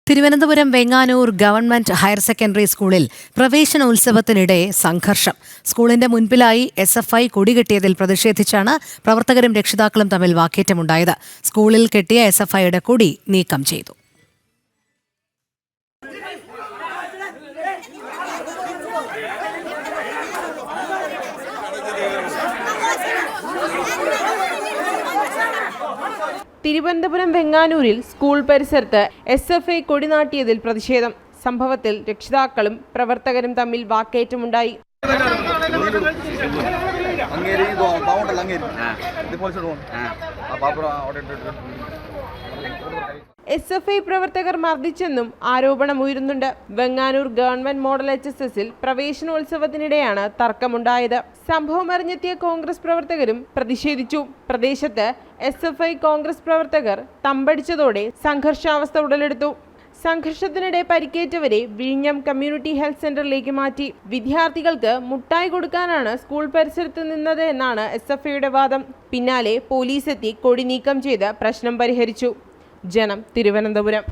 Thiruvananthapuram Venganoor government higher secondary സ്കൂളിൽ പ്രവേശനോത്സവത്തിനിടെ സംഘർഷം. സ്കൂളിന്റെ മുൻപിലായി SFI കൊടികെട്ടിയതിൽ പ്രതിഷേധിച്ചാണ് പ്രവർത്തകരും രക്ഷിതാക്കളും തമ്മിൽ വാക്കേറ്റമുണ്ടായത്. സ്കൂളിൽ കെട്ടിയ SFIയുടെ കൊടി നീക്കം ചെയ്തു. തിരുവനന്തപുരം വെങ്ങാനൂരിൽ സ്കൂൾ പരിസരത്ത് SFI കൊടിനാട്ടിയതിൽ പ്രതിഷേധം. സംഭവത്തിൽ രക്ഷിതാക്കളും പ്രവർത്തകരും തമ്മിൽ വാക്കേറ്റമുണ്ടായി. SFI പ്രവർത്തകർ മർദ്ദിച്ചെന്നും ആരോപണമുയരുന്നുണ്ട്. വെങ്ങാനൂർ ഗവൺമെന്റ് മോഡൽ HSSൽ പ്രവേശനോത്സവത്തിനിടെയാണ് തർക്കമുണ്ടായത്. സംഭവം അറിഞ്ഞെത്തിയ കോൺഗ്രസ് പ്രവർത്തകരും പ്രതിഷേധിച്ചു. പ്രദേശത്ത് SFI കോൺഗ്രസ് പ്രവർത്തകർ തമ്പടിച്ചതോടെ സംഘർഷാവസ്ഥ ഉടലെടുത്തു. സംഘർഷത്തിനിടെ പരിക്കേറ്റവരെ വിഴിഞ്ഞം കമ്മ്യൂണിറ്റി ഹെൽത്ത് സെന്ററിലേക്ക് മാറ്റി. വിദ്യാർത്ഥികൾക്ക് മുട്ടായി കൊടുക്കാനാണ് സ്കൂൾ പരിസരത്ത് നിന്നത് എന്നാണ് SFIയുടെ വാദം. പിന്നാലെ പോലീസ് എത്തി കൊടി നീക്കം ചെയ്ത് പ്രശ്നം പരിഹരിച്ചു. ജനം, തിരുവനന്തപുരം.